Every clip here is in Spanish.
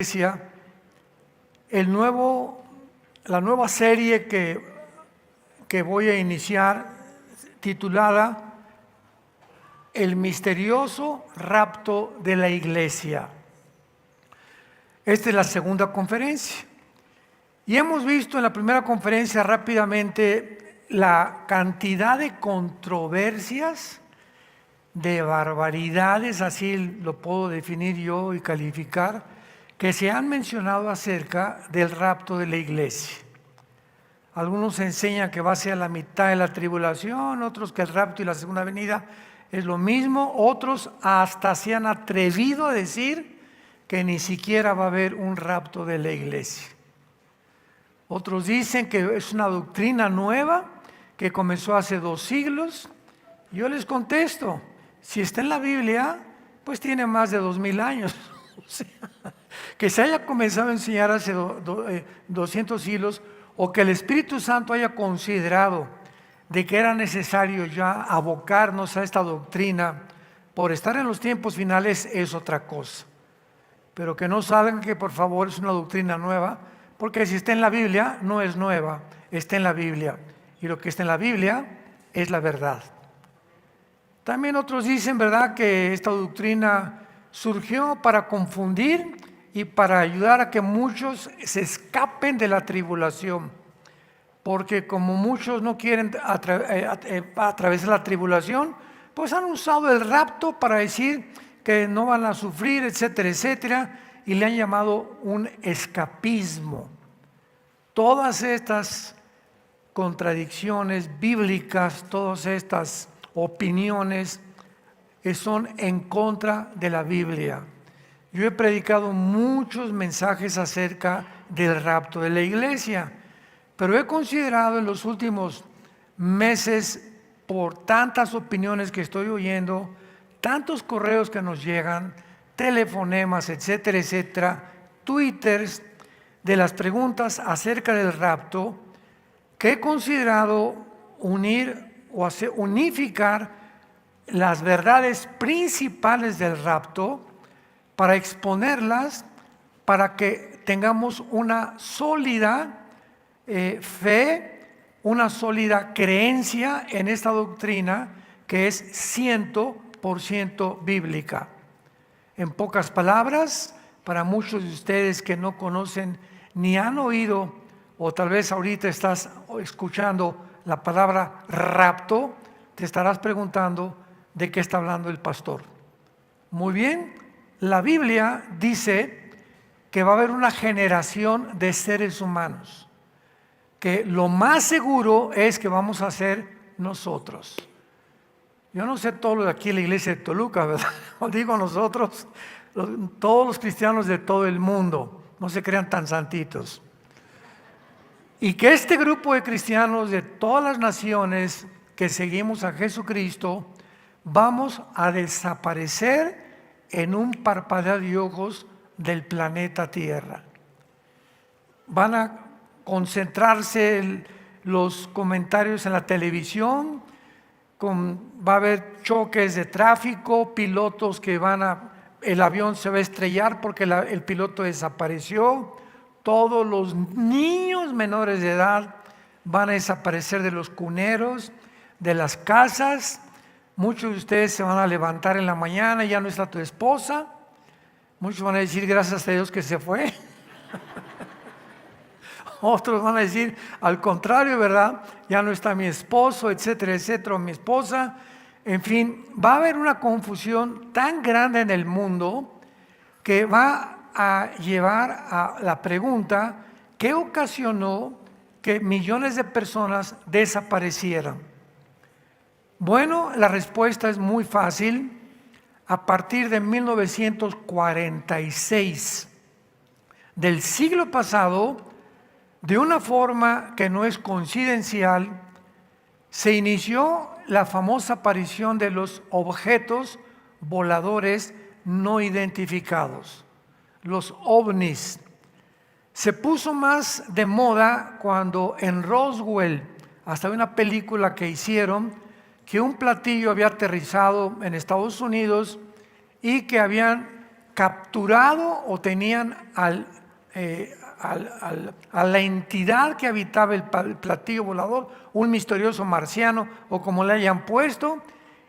Iglesia, la nueva serie que voy a iniciar, titulada El misterioso rapto de la Iglesia. Esta es la segunda conferencia. Y hemos visto en la primera conferencia rápidamente la cantidad de controversias, de barbaridades, así lo puedo definir yo y calificar, que se han mencionado acerca del rapto de la iglesia. Algunos enseñan que va a ser la mitad de la tribulación, otros que el rapto y la segunda venida es lo mismo, otros hasta se han atrevido a decir que ni siquiera va a haber un rapto de la iglesia. Otros dicen que es una doctrina nueva que comenzó hace 2 siglos. Yo les contesto, si está en la Biblia, pues tiene más de 2000 años. O sea, que se haya comenzado a enseñar hace 200 siglos, o que el Espíritu Santo haya considerado de que era necesario ya abocarnos a esta doctrina por estar en los tiempos finales, es otra cosa. Pero que no salgan que por favor es una doctrina nueva, porque si está en la Biblia no es nueva, está en la Biblia, y lo que está en la Biblia es la verdad. También otros dicen, ¿verdad?, que esta doctrina surgió para confundir y para ayudar a que muchos se escapen de la tribulación, porque como muchos no quieren atravesar la tribulación, pues han usado el rapto para decir que no van a sufrir, etcétera, etcétera, y le han llamado un escapismo. Todas estas contradicciones bíblicas, todas estas opiniones son en contra de la Biblia. Yo he predicado muchos mensajes acerca del rapto de la iglesia, pero he considerado en los últimos meses, por tantas opiniones que estoy oyendo, tantos correos que nos llegan, telefonemas, etcétera, etcétera, twitters de las preguntas acerca del rapto, que he considerado unir o unificar las verdades principales del rapto para exponerlas, para que tengamos una sólida fe, una sólida creencia en esta doctrina que es 100% bíblica. En pocas palabras, para muchos de ustedes que no conocen ni han oído, o tal vez ahorita estás escuchando la palabra rapto, te estarás preguntando de qué está hablando el pastor. Muy bien, la Biblia dice que va a haber una generación de seres humanos, que lo más seguro es que vamos a ser nosotros. Yo no sé todo lo de aquí en la iglesia de Toluca, ¿verdad? Digo nosotros, todos los cristianos de todo el mundo, no se crean tan santitos. Y que este grupo de cristianos de todas las naciones que seguimos a Jesucristo, vamos a desaparecer en un parpadear de ojos del planeta Tierra. Van a concentrarse los comentarios en la televisión, va a haber choques de tráfico, pilotos que el avión se va a estrellar porque el piloto desapareció, todos los niños menores de edad van a desaparecer de los cuneros, de las casas. Muchos de ustedes se van a levantar en la mañana y ya no está tu esposa. Muchos van a decir gracias a Dios que se fue. Otros van a decir al contrario, ¿verdad? Ya no está mi esposo, etcétera, etcétera, o mi esposa. En fin, va a haber una confusión tan grande en el mundo que va a llevar a la pregunta: ¿qué ocasionó que millones de personas desaparecieran? Bueno, la respuesta es muy fácil. A partir de 1946 del siglo pasado, de una forma que no es coincidencial, se inició la famosa aparición de los objetos voladores no identificados, los ovnis. Se puso más de moda cuando en Roswell, hasta una película que hicieron, que un platillo había aterrizado en Estados Unidos y que habían capturado o tenían a la entidad que habitaba el platillo volador, un misterioso marciano o como le hayan puesto,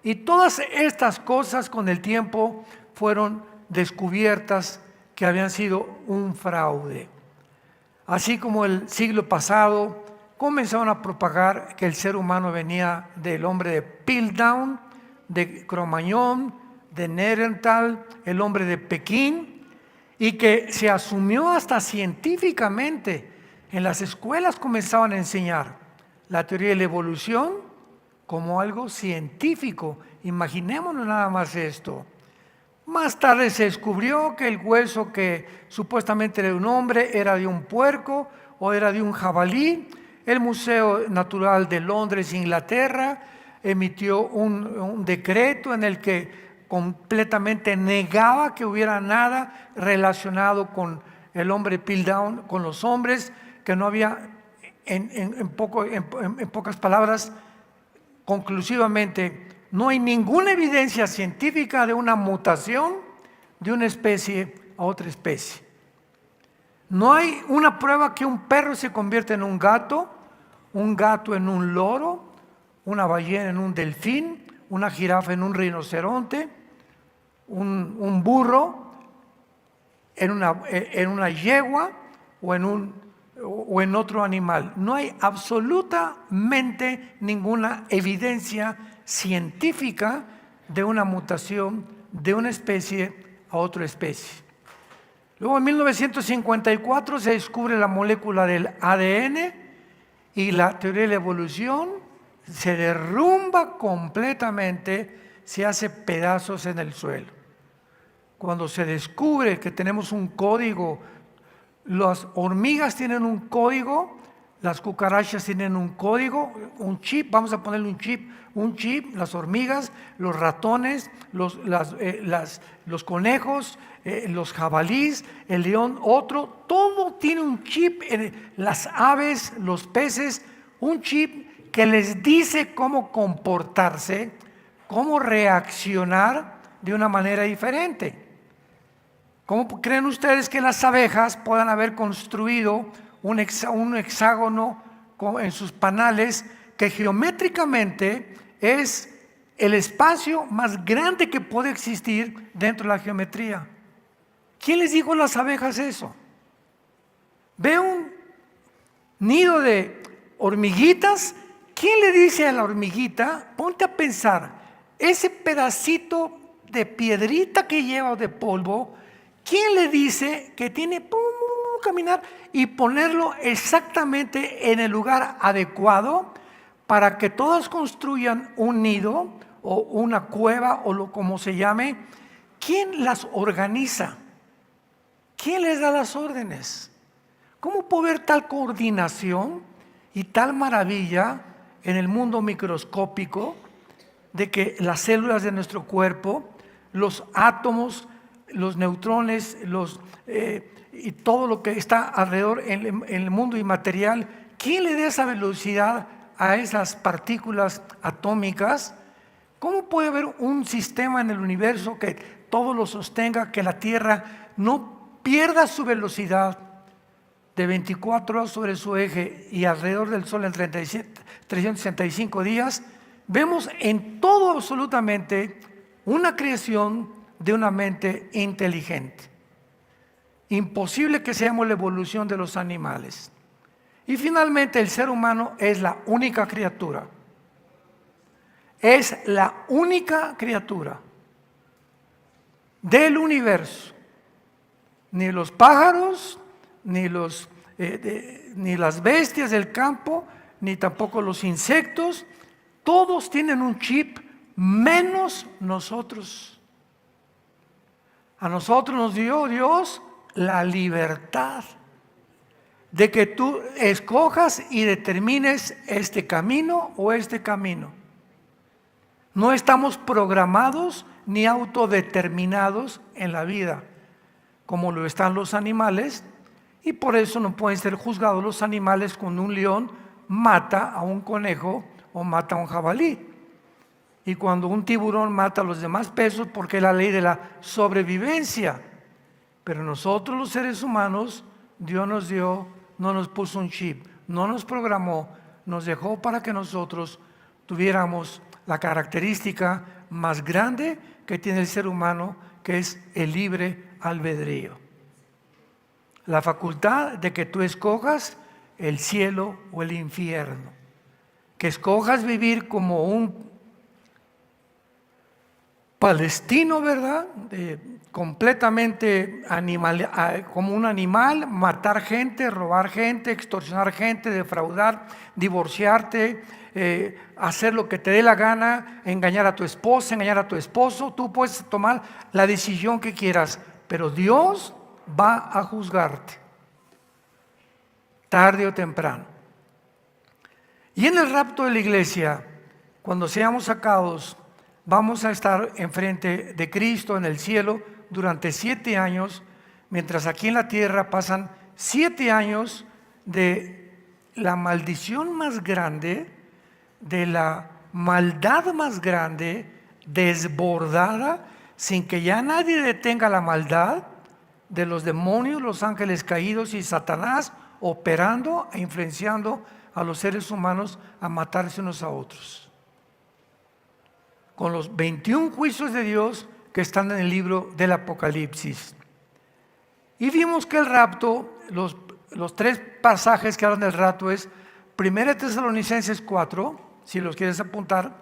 y todas estas cosas con el tiempo fueron descubiertas que habían sido un fraude. Así como el siglo pasado comenzaron a propagar que el ser humano venía del hombre de Piltdown, de Cro-Magnon, de Neandertal, el hombre de Pekín, y que se asumió hasta científicamente. En las escuelas comenzaban a enseñar la teoría de la evolución como algo científico. Imaginémonos nada más esto. Más tarde se descubrió que el hueso que supuestamente era de un hombre era de un puerco o era de un jabalí. El Museo Natural de Londres, Inglaterra, emitió un decreto en el que completamente negaba que hubiera nada relacionado con el hombre Piltdown, con los hombres, que no había, en pocas palabras, conclusivamente, no hay ninguna evidencia científica de una mutación de una especie a otra especie. No hay una prueba que un perro se convierta en un gato en un loro, una ballena en un delfín, una jirafa en un rinoceronte, un burro en una yegua o en otro animal. No hay absolutamente ninguna evidencia científica de una mutación de una especie a otra especie. Luego en 1954 se descubre la molécula del ADN y la teoría de la evolución se derrumba completamente, se hace pedazos en el suelo. Cuando se descubre que tenemos un código, las hormigas tienen un código, las cucarachas tienen un código, un chip, vamos a ponerle un chip, las hormigas, los ratones, los conejos, los jabalíes, el león, otro, todo tiene un chip, las aves, los peces, un chip que les dice cómo comportarse, cómo reaccionar de una manera diferente. ¿Cómo creen ustedes que las abejas puedan haber construido un hexágono en sus panales que geométricamente es el espacio más grande que puede existir dentro de la geometría? ¿Quién les dijo a las abejas eso? Ve un nido de hormiguitas. ¿Quién le dice a la hormiguita? Ponte a pensar, ese pedacito de piedrita que lleva o de polvo, ¿quién le dice que tiene que caminar y ponerlo exactamente en el lugar adecuado para que todas construyan un nido o una cueva o como se llame? ¿Quién las organiza? ¿Quién les da las órdenes? ¿Cómo puede haber tal coordinación y tal maravilla en el mundo microscópico de que las células de nuestro cuerpo, los átomos, los neutrones, y todo lo que está alrededor en el mundo inmaterial, ¿quién le da esa velocidad a esas partículas atómicas? ¿Cómo puede haber un sistema en el universo que todo lo sostenga, que la Tierra no pierda su velocidad de 24 horas sobre su eje y alrededor del Sol en 365 días? Vemos en todo absolutamente una creación de una mente inteligente. Imposible que seamos la evolución de los animales. Y finalmente el ser humano es la única criatura. Es la única criatura del universo. Ni los pájaros, ni las bestias del campo, ni tampoco los insectos, todos tienen un chip menos nosotros. A nosotros nos dio Dios la libertad de que tú escojas y determines este camino o este camino. No estamos programados ni autodeterminados en la vida, como lo están los animales, y por eso no pueden ser juzgados los animales cuando un león mata a un conejo o mata a un jabalí. Y cuando un tiburón mata a los demás peces, porque es la ley de la sobrevivencia. Pero nosotros los seres humanos, Dios nos dio, no nos puso un chip, no nos programó, nos dejó para que nosotros tuviéramos la característica más grande que tiene el ser humano, que es el libre albedrío. La facultad de que tú escojas el cielo o el infierno. Que escojas vivir como un palestino, ¿verdad? Completamente animal, como un animal, matar gente, robar gente, extorsionar gente, defraudar, divorciarte, hacer lo que te dé la gana, engañar a tu esposa, engañar a tu esposo. Tú puedes tomar la decisión que quieras, pero Dios va a juzgarte, tarde o temprano. Y en el rapto de la iglesia, cuando seamos sacados, vamos a estar enfrente de Cristo en el cielo durante 7 años, mientras aquí en la tierra pasan 7 años de la maldición más grande, de la maldad más grande, desbordada, sin que ya nadie detenga la maldad de los demonios, los ángeles caídos y Satanás operando e influenciando a los seres humanos a matarse unos a otros. Con los 21 juicios de Dios que están en el libro del Apocalipsis. Y vimos que el rapto, los 3 pasajes que hablan del rapto es 1 Tesalonicenses 4, si los quieres apuntar,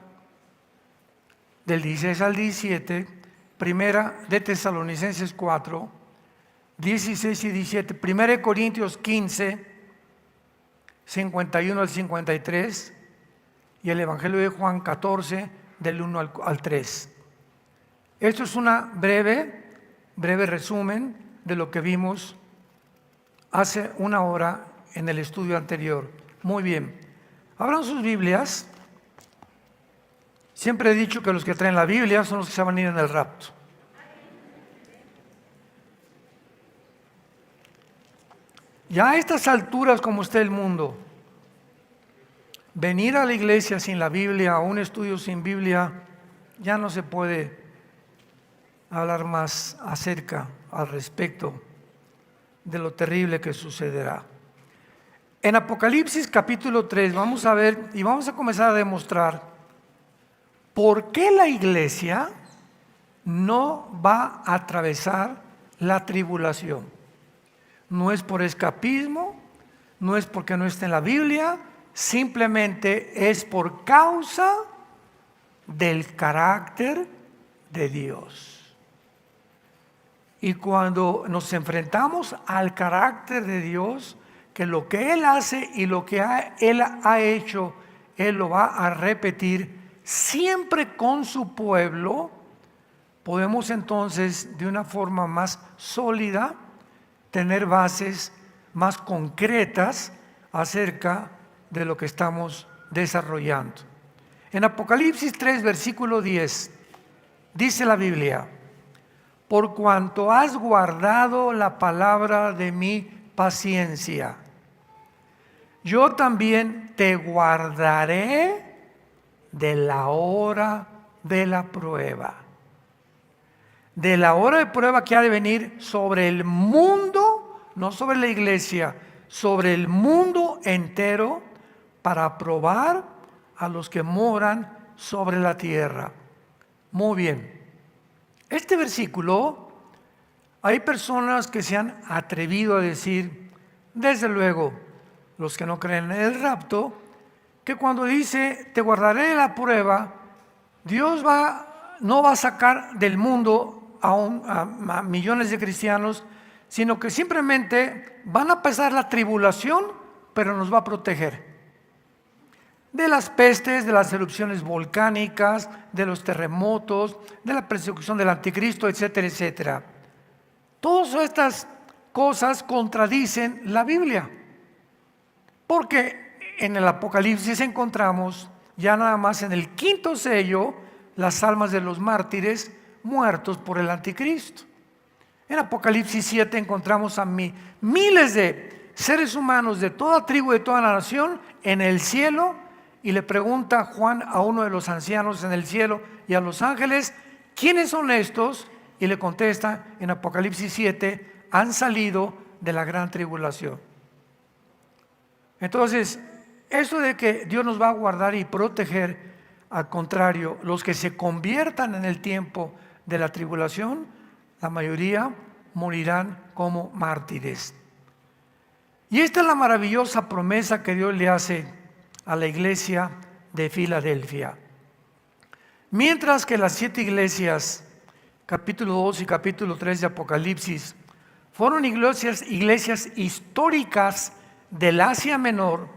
del 16 al 17, 1 de Tesalonicenses 4, 16 y 17, 1 Corintios 15, 51 al 53, y el Evangelio de Juan 14, del 1 al 3. Esto es una breve resumen de lo que vimos hace 1 hora en el estudio anterior. Muy bien, abran sus Biblias. Siempre he dicho que los que traen la Biblia son los que se van a ir en el rapto. Ya a estas alturas, como está el mundo, venir a la iglesia sin la Biblia, a un estudio sin Biblia, ya no se puede hablar más acerca, al respecto de lo terrible que sucederá. En Apocalipsis capítulo 3 vamos a ver y vamos a comenzar a demostrar por qué la iglesia no va a atravesar la tribulación. No es por escapismo, no es porque no esté en la Biblia, simplemente es por causa del carácter de Dios. Y cuando nos enfrentamos al carácter de Dios, que lo que Él hace y lo que Él ha hecho, Él lo va a repetir siempre con su pueblo, podemos entonces de una forma más sólida tener bases más concretas acerca de lo que estamos desarrollando. En Apocalipsis 3, versículo 10, dice la Biblia: por cuanto has guardado la palabra de mi paciencia, yo también te guardaré de la hora de la prueba. De la hora de prueba que ha de venir sobre el mundo, no sobre la iglesia, sobre el mundo entero, para probar a los que moran sobre la tierra. Muy bien. Este versículo, hay personas que se han atrevido a decir, desde luego, los que no creen en el rapto, que cuando dice, te guardaré de la prueba, Dios no va a sacar del mundo a millones de cristianos, sino que simplemente van a pasar la tribulación, pero nos va a proteger de las pestes, de las erupciones volcánicas, de los terremotos, de la persecución del anticristo, etcétera, etcétera. Todas estas cosas contradicen la Biblia, porque en el Apocalipsis encontramos ya nada más en el 5º sello las almas de los mártires muertos por el anticristo. En Apocalipsis 7 encontramos a miles de seres humanos de toda tribu, de toda la nación en el cielo, y le pregunta Juan a uno de los ancianos en el cielo y a los ángeles, ¿quiénes son estos Y le contesta en Apocalipsis 7, han salido de la gran tribulación. Entonces, eso de que Dios nos va a guardar y proteger, al contrario, los que se conviertan en el tiempo de la tribulación, la mayoría morirán como mártires. Y esta es la maravillosa promesa que Dios le hace a la iglesia de Filadelfia. Mientras que las 7 iglesias, capítulo 2 y capítulo 3 de Apocalipsis, fueron iglesias históricas del Asia Menor,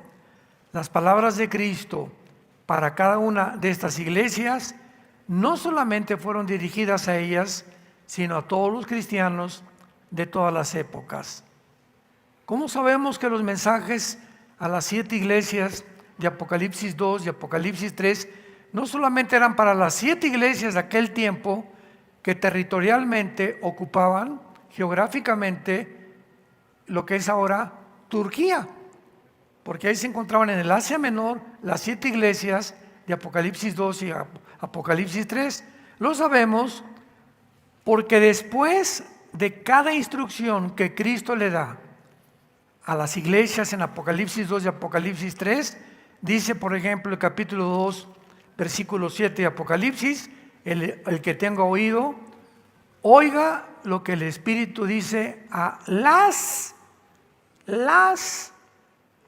las palabras de Cristo para cada una de estas iglesias no solamente fueron dirigidas a ellas, sino a todos los cristianos de todas las épocas. ¿Cómo sabemos que los mensajes a las 7 iglesias de Apocalipsis 2 y Apocalipsis 3 no solamente eran para las 7 iglesias de aquel tiempo que territorialmente ocupaban geográficamente lo que es ahora Turquía? Porque ahí se encontraban en el Asia Menor las 7 iglesias de Apocalipsis 2 y Apocalipsis 3. Lo sabemos porque después de cada instrucción que Cristo le da a las iglesias en Apocalipsis 2 y Apocalipsis 3, dice por ejemplo el capítulo 2, versículo 7 de Apocalipsis, el que tenga oído, oiga lo que el Espíritu dice a las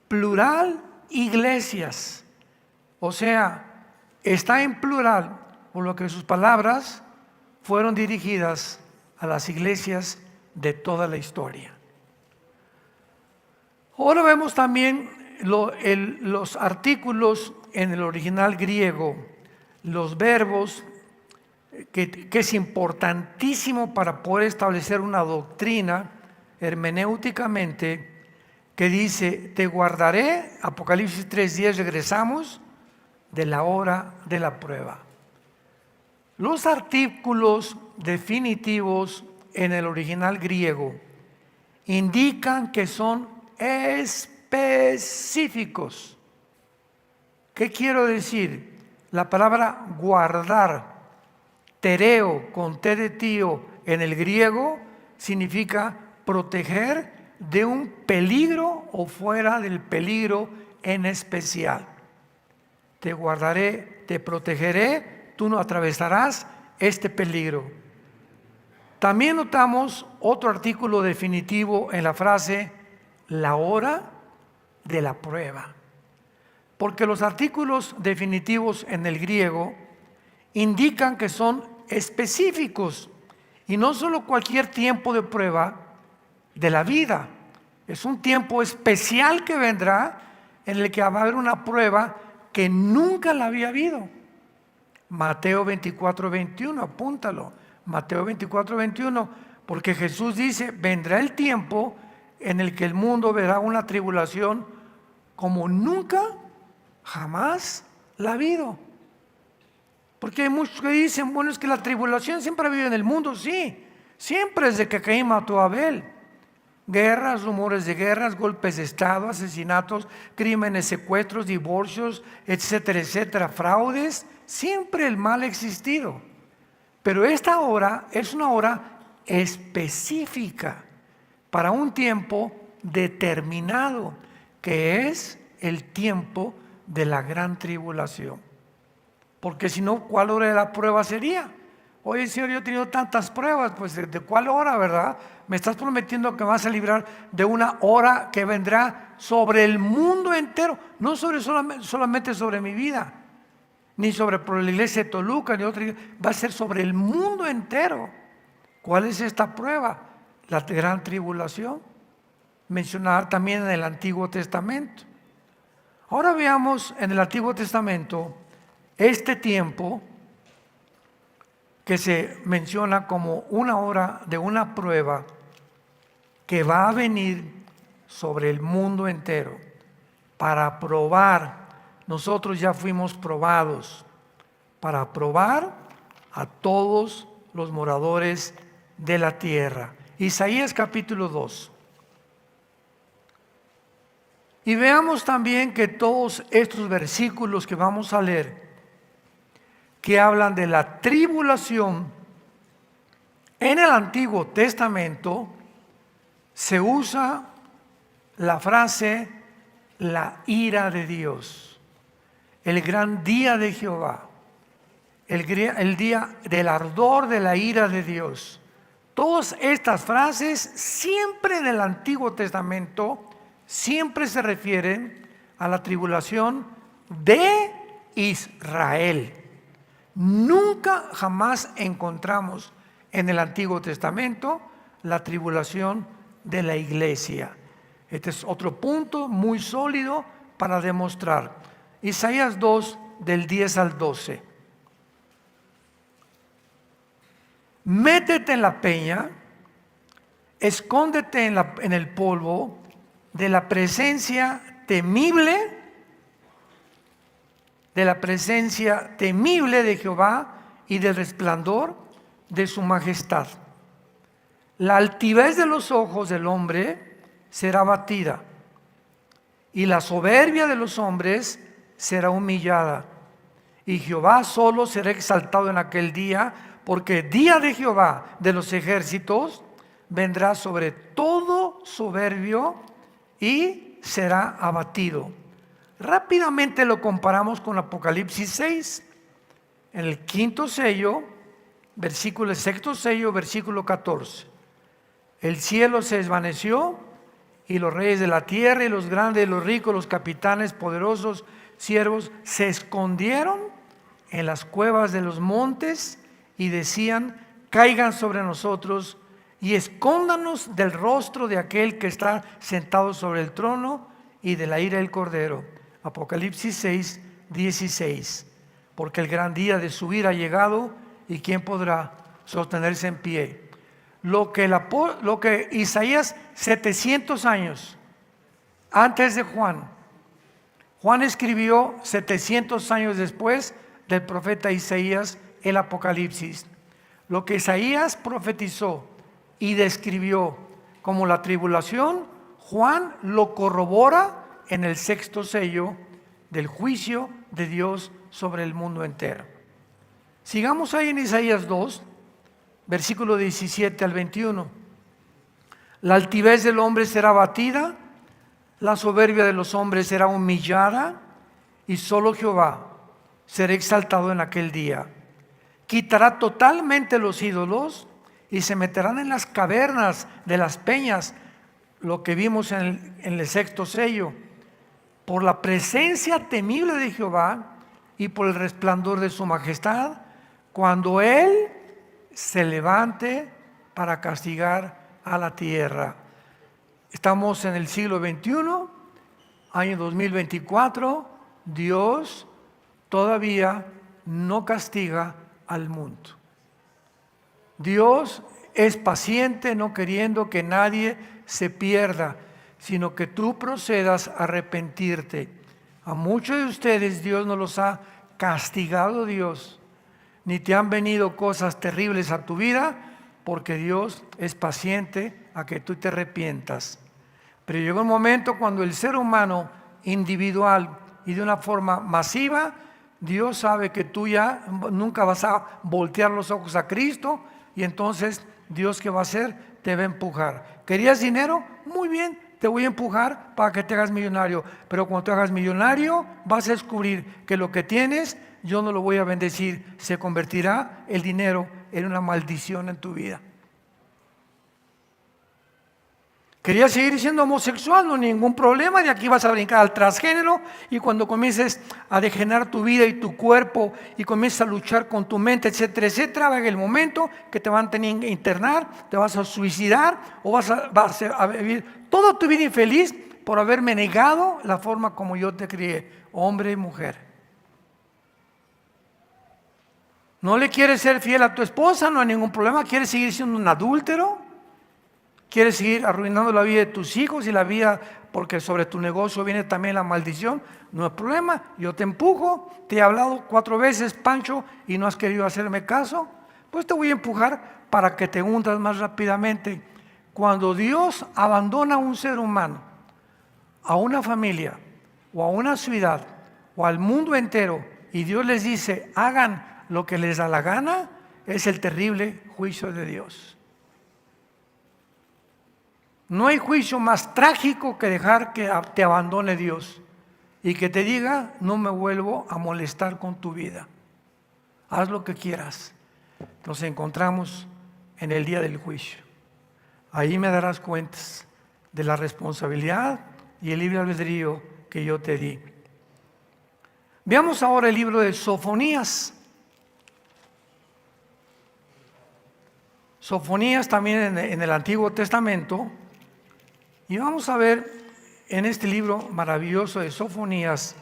plural iglesias. O sea, está en plural, por lo que sus palabras fueron dirigidas a las iglesias de toda la historia. Ahora vemos también los artículos en el original griego, los verbos, que es importantísimo para poder establecer una doctrina hermenéuticamente, que dice, te guardaré, Apocalipsis 3:10, regresamos, de la hora de la prueba. Los artículos definitivos en el original griego indican que son específicos. ¿Qué quiero decir? La palabra guardar, tereo con T de tío en el griego, significa proteger de un peligro o fuera del peligro en especial. Te guardaré, te protegeré, tú no atravesarás este peligro. También notamos otro artículo definitivo en la frase, la hora de la prueba. Porque los artículos definitivos en el griego indican que son específicos y no solo cualquier tiempo de prueba de la vida. Es un tiempo especial que vendrá en el que va a haber una prueba que nunca la había habido. Mateo 24:21, apúntalo. Mateo 24:21, porque Jesús dice, vendrá el tiempo en el que el mundo verá una tribulación como nunca, jamás la ha habido. Porque hay muchos que dicen, bueno, es que la tribulación siempre ha habido en el mundo. Sí, siempre desde que Caín mató a Abel. Guerras, rumores de guerras, golpes de estado, asesinatos, crímenes, secuestros, divorcios, etcétera, etcétera, fraudes. Siempre el mal ha existido. Pero esta hora es una hora específica para un tiempo determinado, que es el tiempo de la gran tribulación. Porque si no, ¿cuál hora de la prueba sería? Oye, Señor, yo he tenido tantas pruebas, pues ¿de cuál hora, verdad? Me estás prometiendo que me vas a librar de una hora que vendrá sobre el mundo entero, no solamente sobre mi vida, ni sobre la iglesia de Toluca, ni otra iglesia, va a ser sobre el mundo entero. ¿Cuál es esta prueba? La gran tribulación, mencionada también en el Antiguo Testamento. Ahora veamos en el Antiguo Testamento este tiempo que se menciona como una hora de una prueba que va a venir sobre el mundo entero para probar. Nosotros ya fuimos probados, para probar a todos los moradores de la tierra. Isaías capítulo 2. Y veamos también que todos estos versículos que vamos a leer, que hablan de la tribulación, En el Antiguo Testamento se usa la frase la ira de Dios, el gran día de Jehová, el día del ardor de la ira de Dios. Todas estas frases siempre en el Antiguo Testamento siempre se refieren a la tribulación de Israel. Nunca jamás encontramos en el Antiguo Testamento la tribulación de la iglesia. Este es otro punto muy sólido para demostrar. Isaías 2, del 10 al 12. Métete en la peña, escóndete en el polvo de la presencia temible, de Jehová y del resplandor de su majestad. La altivez de los ojos del hombre será abatida, y la soberbia de los hombres será humillada. Y Jehová solo será exaltado en aquel día, porque el día de Jehová de los ejércitos vendrá sobre todo soberbio y será abatido. Rápidamente lo comparamos con Apocalipsis 6, en el quinto sello, sexto sello, versículo 14. El cielo se desvaneció y los reyes de la tierra y los grandes, los ricos, los capitanes, poderosos, siervos, se escondieron en las cuevas de los montes y decían: caigan sobre nosotros y escóndanos del rostro de aquel que está sentado sobre el trono y de la ira del Cordero. Apocalipsis 6, 16. Porque el gran día de su ira ha llegado, y quién podrá sostenerse en pie. Lo que Isaías 700 años antes de Juan escribió 700 años después del profeta Isaías el Apocalipsis. Lo que Isaías profetizó y describió como la tribulación, Juan lo corrobora en el sexto sello del juicio de Dios sobre el mundo entero. Sigamos ahí en Isaías 2, versículo 17 al 21. La altivez del hombre será abatida, la soberbia de los hombres será humillada, y solo Jehová será exaltado en aquel día. Quitará totalmente los ídolos y se meterán en las cavernas de las peñas, lo que vimos en el sexto sello, por la presencia temible de Jehová y por el resplandor de su majestad, cuando Él se levante para castigar a la tierra. Estamos en el siglo XXI, año 2024, Dios todavía no castiga al mundo. Dios es paciente, no queriendo que nadie se pierda, sino que tú procedas a arrepentirte. A muchos de ustedes Dios no los ha castigado, Dios, ni te han venido cosas terribles a tu vida, porque Dios es paciente a que tú te arrepientas. Pero llegó un momento cuando el ser humano individual y de una forma masiva, Dios sabe que tú ya nunca vas a voltear los ojos a Cristo, y entonces Dios, ¿qué va a hacer? Te va a empujar. ¿Querías dinero? Muy bien, te voy a empujar para que te hagas millonario. Pero cuando te hagas millonario, vas a descubrir que lo que tienes, yo no lo voy a bendecir. Se convertirá el dinero en una maldición en tu vida. ¿Querías seguir siendo homosexual? No hay ningún problema. De aquí vas a brincar al transgénero, y cuando comiences a degenerar tu vida y tu cuerpo y comiences a luchar con tu mente, etcétera, etcétera, va a llegar el momento que te van a tener que internar, te vas a suicidar o vas a vivir toda tu vida infeliz por haberme negado la forma como yo te crié, hombre y mujer. ¿No le quieres ser fiel a tu esposa? No hay ningún problema. ¿Quieres seguir siendo un adúltero? ¿Quieres seguir arruinando la vida de tus hijos y la vida, porque sobre tu negocio viene también la maldición? No hay problema, yo te empujo. Te he hablado 4 veces, Pancho, y no has querido hacerme caso. Pues te voy a empujar para que te hundas más rápidamente. Cuando Dios abandona a un ser humano, a una familia, o a una ciudad, o al mundo entero, y Dios les dice, hagan lo que les da la gana, es el terrible juicio de Dios. No hay juicio más trágico que dejar que te abandone Dios y que te diga: no me vuelvo a molestar con tu vida. Haz lo que quieras. Nos encontramos en el día del juicio. Ahí me darás cuentas de la responsabilidad y el libre albedrío que yo te di. Veamos ahora el libro de Sofonías. Sofonías también en el Antiguo Testamento. Y vamos a ver en este libro maravilloso de Sofonías,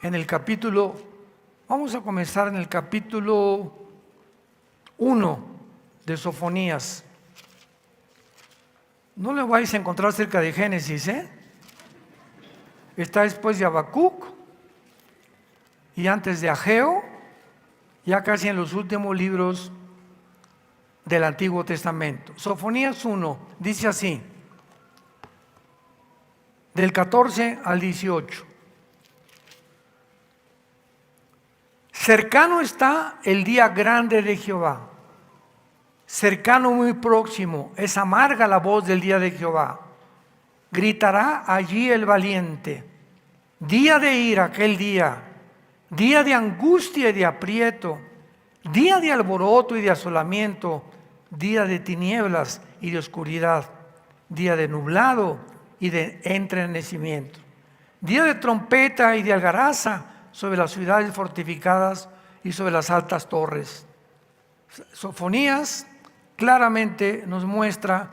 en el capítulo, vamos a comenzar en el capítulo 1 de Sofonías. No lo vais a encontrar cerca de Génesis, Está después de Habacuc y antes de Ageo, ya casi en los últimos libros del Antiguo Testamento. Sofonías 1 dice así, del 14 al 18. Cercano está el día grande de Jehová, cercano muy próximo, es amarga la voz del día de Jehová. Gritará allí el valiente, día de ira aquel día, día de angustia y de aprieto, día de alboroto y de asolamiento, día de tinieblas y de oscuridad, día de nublado y de entrenecimiento, día de trompeta y de algaraza sobre las ciudades fortificadas y sobre las altas torres. Sofonías claramente nos muestra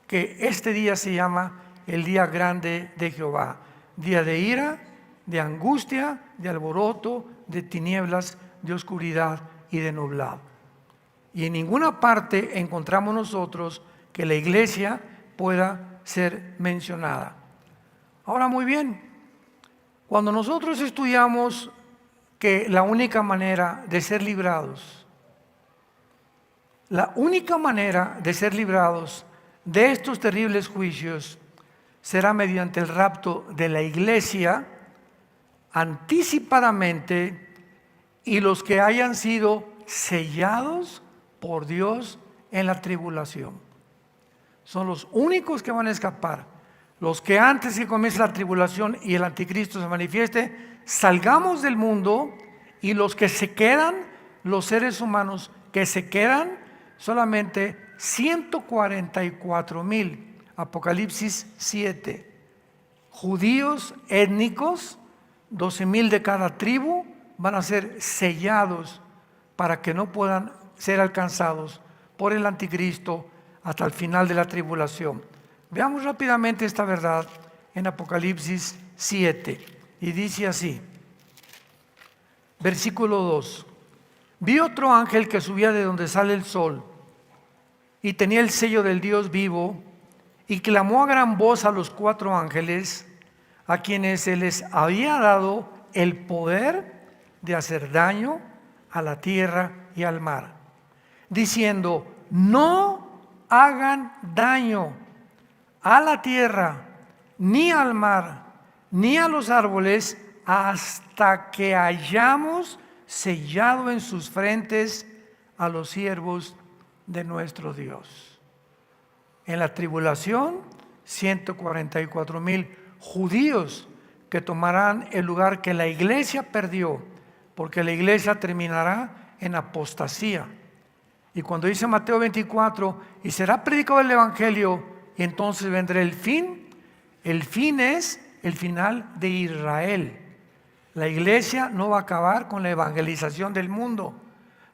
que este día se llama el día grande de Jehová, día de ira, de angustia, de alboroto, de tinieblas, de oscuridad y de nublado. Y en ninguna parte encontramos nosotros que la iglesia pueda ser mencionada. Ahora, muy bien, cuando nosotros estudiamos que la única manera de ser librados, de estos terribles juicios será mediante el rapto de la iglesia anticipadamente, y los que hayan sido sellados por Dios en la tribulación. Son los únicos que van a escapar. Los que antes que comience la tribulación y el anticristo se manifieste, salgamos del mundo, y los que se quedan, los seres humanos que se quedan, solamente 144,000, Apocalipsis 7. Judíos étnicos, 12,000 de cada tribu, van a ser sellados para que no puedan ser alcanzados por el anticristo hasta el final de la tribulación. Veamos rápidamente esta verdad en Apocalipsis 7, y dice así, versículo 2. Vi otro ángel que subía de donde sale el sol, y tenía el sello del Dios vivo, y clamó a gran voz a los 4 ángeles, a quienes se les había dado el poder de hacer daño a la tierra y al mar, diciendo: no hagan daño a la tierra, ni al mar, ni a los árboles, hasta que hayamos sellado en sus frentes a los siervos de nuestro Dios. En la tribulación, 144,000 judíos que tomarán el lugar que la iglesia perdió, porque la iglesia terminará en apostasía. Y cuando dice Mateo 24, y será predicado el evangelio, y entonces vendrá el fin es el final de Israel. La iglesia no va a acabar con la evangelización del mundo.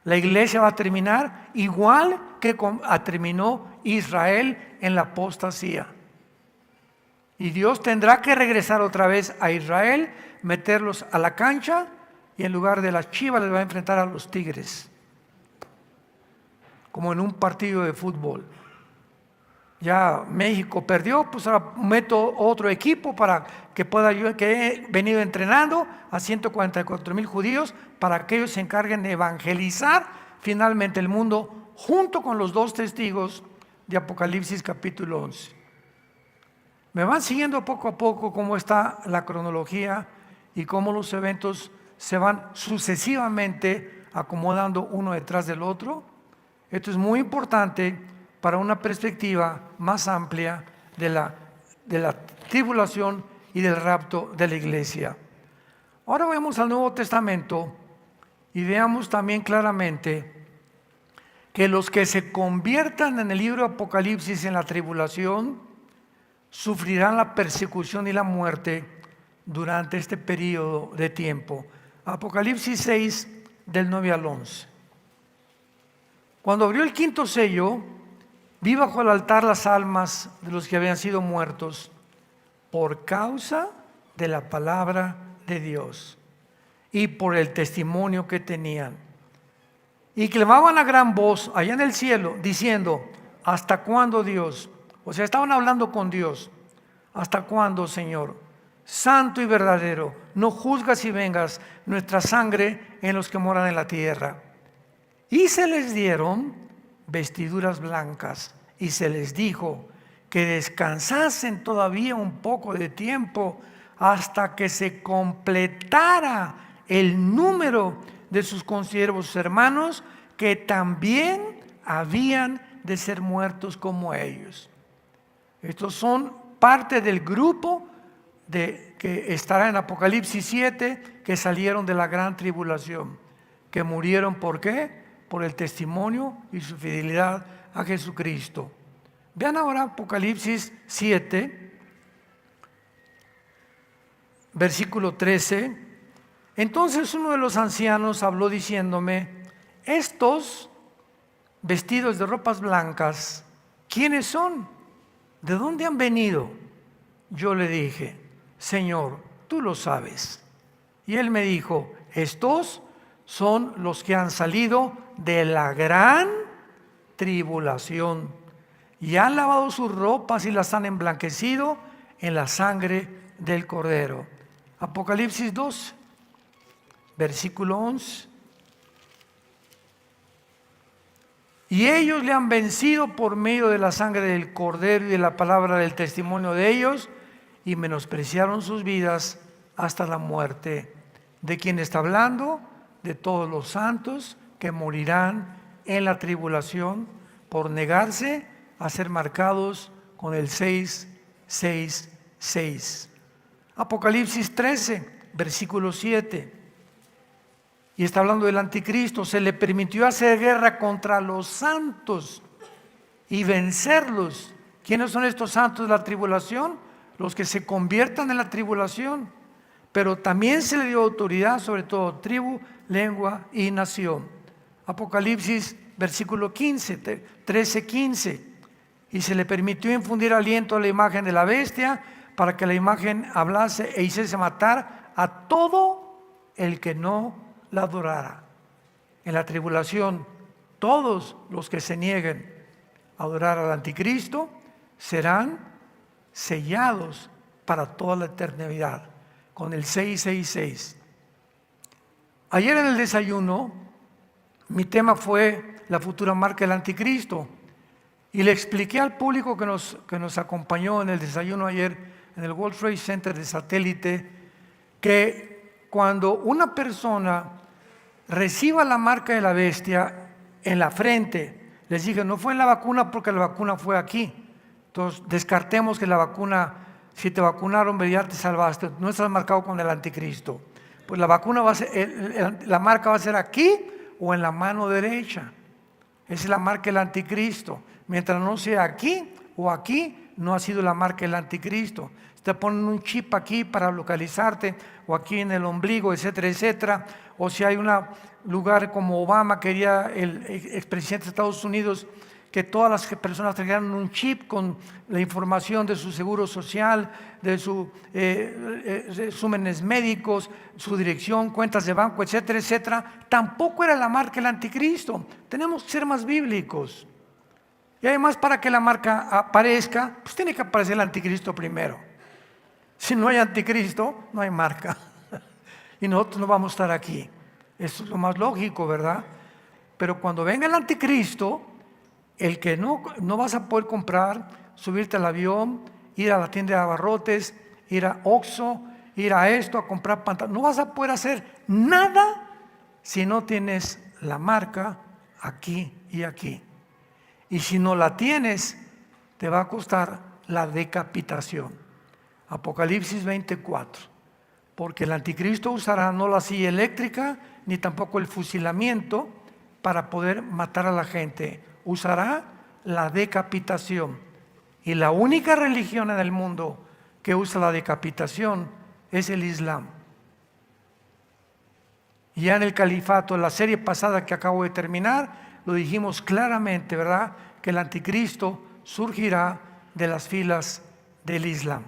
La iglesia va a terminar igual que terminó Israel en la apostasía. Y Dios tendrá que regresar otra vez a Israel, meterlos a la cancha, y en lugar de las chivas les va a enfrentar a los tigres, como en un partido de fútbol. Ya México perdió, pues ahora meto otro equipo para que pueda yo, que he venido entrenando a 144,000 judíos, para que ellos se encarguen de evangelizar finalmente el mundo, junto con los 2 testigos de Apocalipsis capítulo 11. Me van siguiendo poco a poco cómo está la cronología y cómo los eventos se van sucesivamente acomodando uno detrás del otro. Esto es muy importante para una perspectiva más amplia de la tribulación y del rapto de la iglesia. Ahora vamos al Nuevo Testamento y veamos también claramente que los que se conviertan en el libro de Apocalipsis en la tribulación sufrirán la persecución y la muerte durante este periodo de tiempo. Apocalipsis 6, del 9 al 11. Cuando abrió el quinto sello, vi bajo el altar las almas de los que habían sido muertos por causa de la palabra de Dios y por el testimonio que tenían. Y clamaban a gran voz allá en el cielo, diciendo: ¿hasta cuándo, Dios? O sea, estaban hablando con Dios. ¿Hasta cuándo, Señor? Santo y verdadero, no juzgas y vengas nuestra sangre en los que moran en la tierra. Y se les dieron vestiduras blancas, y se les dijo que descansasen todavía un poco de tiempo hasta que se completara el número de sus consiervos hermanos, que también habían de ser muertos como ellos. Estos son parte del grupo que estará en Apocalipsis 7, que salieron de la gran tribulación, que murieron. ¿Por qué? Por el testimonio y su fidelidad a Jesucristo. Vean ahora Apocalipsis 7, versículo 13. Entonces uno de los ancianos habló diciéndome: estos vestidos de ropas blancas, ¿quiénes son? ¿De dónde han venido? Yo le dije: Señor, tú lo sabes. Y él me dijo: estos son los que han salido de la gran tribulación y han lavado sus ropas y las han emblanquecido en la sangre del Cordero. Apocalipsis 2, versículo 11. Y ellos le han vencido por medio de la sangre del Cordero y de la palabra del testimonio de ellos, y menospreciaron sus vidas hasta la muerte. ¿De quién está hablando? De todos los santos que morirán en la tribulación por negarse a ser marcados con el 666. Apocalipsis 13, versículo 7. Y está hablando del anticristo. Se le permitió hacer guerra contra los santos y vencerlos. ¿Quiénes son estos santos de la tribulación? Los que se conviertan en la tribulación. Pero también se le dio autoridad sobre todo tribu, lengua y nación. Apocalipsis versículo 15, 13, 15. Y se le permitió infundir aliento a la imagen de la bestia, para que la imagen hablase e hiciese matar a todo el que no la adorara. En la tribulación, todos los que se nieguen a adorar al anticristo serán sellados para toda la eternidad con el 666. Ayer en el desayuno mi tema fue la futura marca del anticristo, y le expliqué al público que nos acompañó en el desayuno ayer en el World Trade Center de Satélite, que cuando una persona reciba la marca de la bestia en la frente, les dije, no fue en la vacuna porque la vacuna fue aquí. Entonces descartemos que la vacuna, si te vacunaron, ya te salvaste, no estás marcado con el anticristo. Pues la vacuna va a ser, la marca va a ser aquí o en la mano derecha. Esa es la marca del anticristo. Mientras no sea aquí o aquí, no ha sido la marca del anticristo. Te ponen un chip aquí para localizarte, o aquí en el ombligo, etcétera, etcétera. O si hay un lugar como Obama, quería el expresidente de Estados Unidos que todas las personas trajeran un chip con la información de su seguro social, de sus resúmenes médicos, su dirección, cuentas de banco, etcétera, etcétera. Tampoco era la marca del anticristo. Tenemos que ser más bíblicos. Y además, para que la marca aparezca, pues tiene que aparecer el anticristo primero. Si no hay anticristo, no hay marca. Y nosotros no vamos a estar aquí. Eso es lo más lógico, ¿verdad? Pero cuando venga el anticristo, el que no vas a poder comprar, subirte al avión, ir a la tienda de abarrotes, ir a Oxxo, ir a esto, a comprar pantalones, no vas a poder hacer nada si no tienes la marca aquí y aquí. y si no la tienes, te va a costar la decapitación. Apocalipsis 24. Porque el anticristo usará no la silla eléctrica, ni tampoco el fusilamiento para poder matar a la gente. Usará la decapitación. Y la única religión en el mundo que usa la decapitación es el Islam. Ya en el califato, en la serie pasada que acabo de terminar, lo dijimos claramente, ¿verdad? Que el anticristo surgirá de las filas del Islam.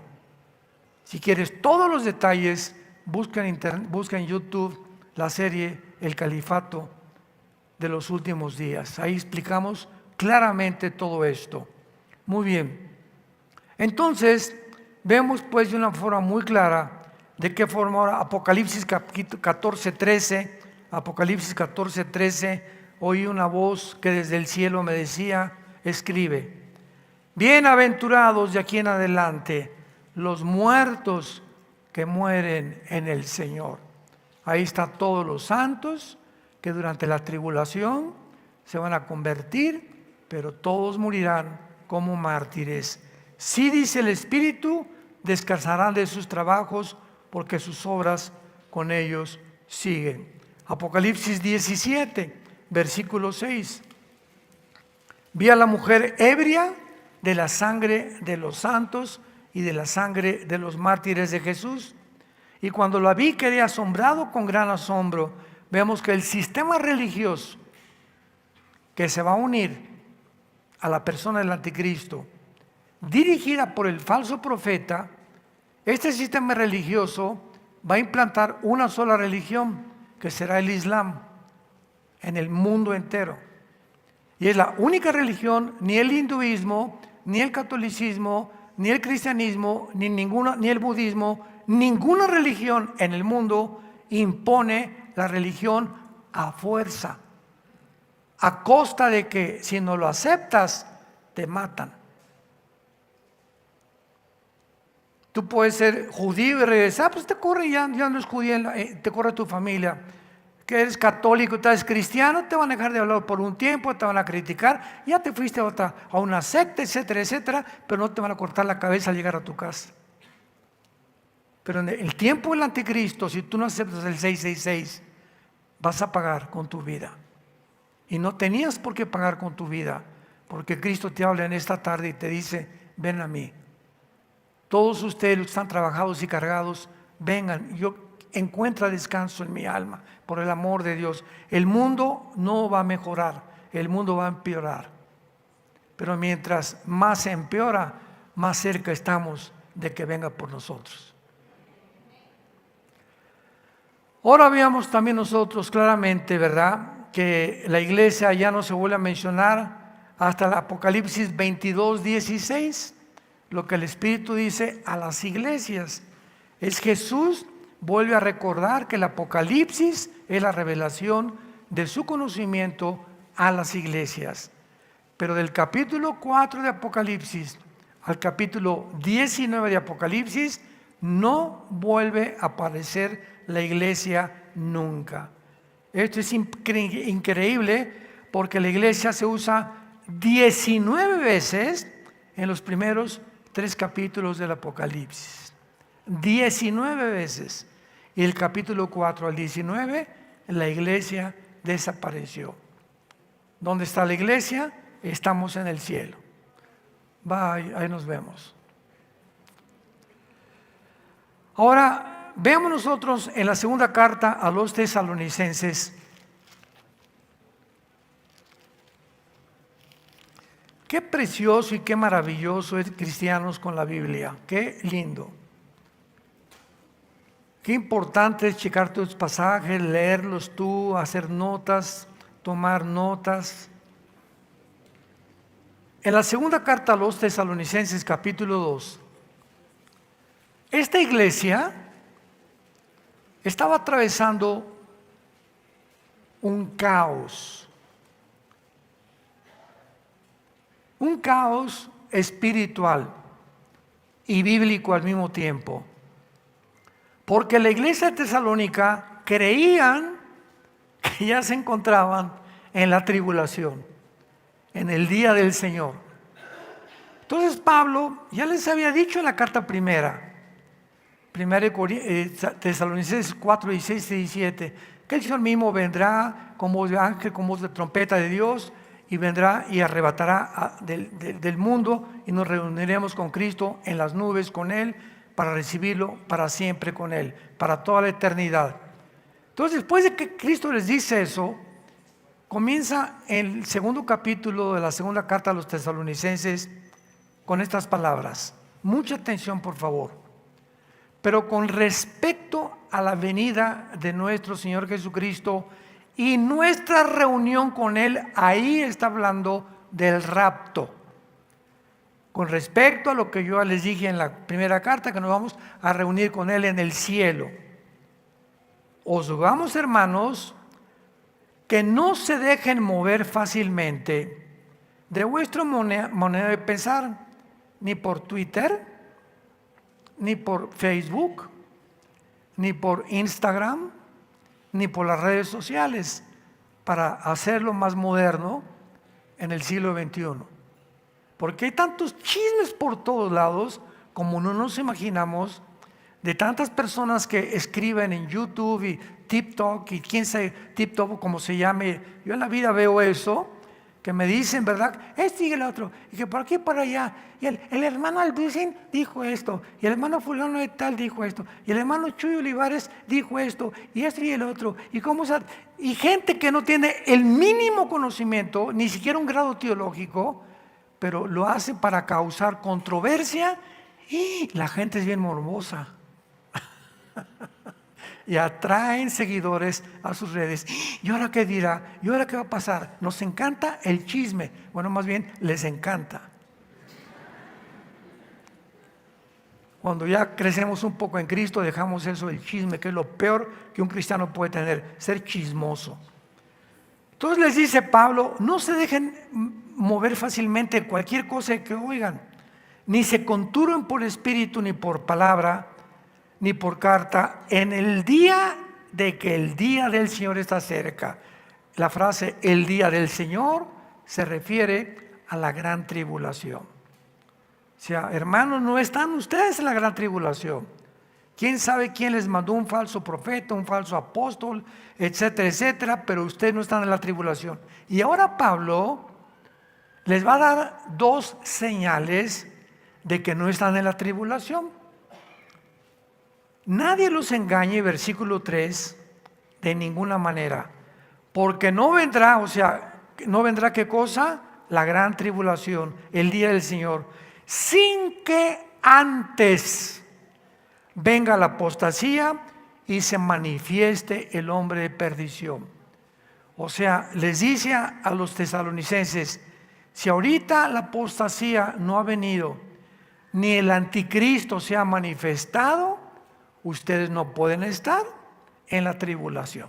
Si quieres todos los detalles, busca en YouTube la serie El Califato de los últimos días. Ahí explicamos claramente todo esto. Muy bien. Entonces, vemos pues de una forma muy clara de qué forma ahora Apocalipsis 14:13, Apocalipsis 14:13, oí una voz que desde el cielo me decía, escribe, bienaventurados de aquí en adelante los muertos que mueren en el Señor. Ahí están todos los santos que durante la tribulación se van a convertir, pero todos morirán como mártires. Sí, dice el Espíritu, descansarán de sus trabajos porque sus obras con ellos siguen. Apocalipsis 17, versículo 6. Vi a la mujer ebria de la sangre de los santos y de la sangre de los mártires de Jesús. Y cuando la vi quedé asombrado con gran asombro. Vemos que el sistema religioso que se va a unir a la persona del anticristo, dirigida por el falso profeta, este sistema religioso va a implantar una sola religión, que será el Islam, en el mundo entero. Y es la única religión, ni el hinduismo, ni el catolicismo, ni el cristianismo, ni el budismo, ninguna religión en el mundo impone la religión a fuerza, a costa de que si no lo aceptas, te matan. Tú puedes ser judío y regresar, pues te corre, ya no es judío, te corre tu familia. Que eres católico, eres cristiano, te van a dejar de hablar por un tiempo, te van a criticar, ya te fuiste a una secta, etcétera, etcétera, pero no te van a cortar la cabeza al llegar a tu casa. Pero en el tiempo del anticristo, si tú no aceptas el 666, vas a pagar con tu vida. Y no tenías por qué pagar con tu vida, porque Cristo te habla en esta tarde y te dice, ven a mí. Todos ustedes los que están trabajados y cargados, vengan, yo encuentra descanso en mi alma, por el amor de Dios. El mundo no va a mejorar, el mundo va a empeorar. Pero mientras más se empeora, más cerca estamos de que venga por nosotros. Ahora veamos también nosotros claramente, ¿verdad?, que la iglesia ya no se vuelve a mencionar hasta el Apocalipsis 22:16. Lo que el Espíritu dice a las iglesias es Jesús vuelve a recordar que el Apocalipsis es la revelación de su conocimiento a las iglesias. Pero del capítulo 4 de Apocalipsis al capítulo 19 de Apocalipsis no vuelve a aparecer la iglesia nunca. Esto es increíble porque la iglesia se usa 19 veces en los primeros 3 capítulos del Apocalipsis. 19 veces. Y el capítulo 4 al 19, la iglesia desapareció. ¿Dónde está la iglesia? Estamos en el cielo. Bye, ahí nos vemos. Ahora, veamos nosotros en la segunda carta a los tesalonicenses. Qué precioso y qué maravilloso es cristianos con la Biblia. Qué lindo. Qué importante es checar tus pasajes, leerlos tú, hacer notas, tomar notas. En la segunda carta a los tesalonicenses, capítulo 2, esta iglesia estaba atravesando un caos espiritual y bíblico al mismo tiempo. Porque la iglesia de Tesalónica creían que ya se encontraban en la tribulación. en el día del Señor. Entonces Pablo ya les había dicho en la carta primera Tesalonicenses 4, 16 y 17, que el Señor mismo vendrá con voz de ángel, con voz de trompeta de Dios, y vendrá y arrebatará del mundo, y nos reuniremos con Cristo en las nubes con Él, para recibirlo para siempre con Él, para toda la eternidad. Entonces, después de que Cristo les dice eso, comienza el segundo capítulo de la segunda carta a los tesalonicenses con estas palabras. Mucha atención, por favor. Pero con respecto a la venida de nuestro Señor Jesucristo y nuestra reunión con Él, ahí está hablando del rapto. Con respecto a lo que yo les dije en la primera carta, que nos vamos a reunir con Él en el cielo. Os rogamos, hermanos, que no se dejen mover fácilmente de vuestra manera de pensar, ni por Twitter, ni por Facebook, ni por Instagram, ni por las redes sociales, para hacerlo más moderno en el siglo XXI. Porque hay tantos chismes por todos lados, como no nos imaginamos, de tantas personas que escriben en YouTube y TikTok, y quién sabe, TikTok como se llame. Yo en la vida veo eso, que me dicen, ¿verdad? Este y el otro, y que por aquí y por allá, y el hermano Alducin dijo esto, y el hermano fulano de tal dijo esto, y el hermano Chuy Olivares dijo esto, y este y el otro, y gente que no tiene el mínimo conocimiento, ni siquiera un grado teológico, pero lo hace para causar controversia, y la gente es bien morbosa. Y atraen seguidores a sus redes. ¿Y ahora qué dirá? ¿Y ahora qué va a pasar? Nos encanta el chisme. Bueno, más bien les encanta. Cuando ya crecemos un poco en Cristo, dejamos eso del chisme, que es lo peor que un cristiano puede tener, ser chismoso. Entonces les dice Pablo, no se dejen mover fácilmente cualquier cosa que oigan, ni se conturben por espíritu ni por palabra, ni por carta, en el día de que el día del Señor está cerca. La frase el día del Señor se refiere a la gran tribulación. O sea, hermanos, no están ustedes en la gran tribulación. ¿Quién sabe quién les mandó un falso profeta, un falso apóstol, etcétera, etcétera? Pero ustedes no están en la tribulación. Y ahora Pablo les va a dar dos señales de que no están en la tribulación. Nadie los engañe, versículo 3, de ninguna manera, porque no vendrá, o sea, no vendrá ¿qué cosa? La gran tribulación, el día del Señor, sin que antes venga la apostasía y se manifieste el hombre de perdición. O sea, les dice a los tesalonicenses, si ahorita la apostasía no ha venido, ni el anticristo se ha manifestado, ustedes no pueden estar en la tribulación.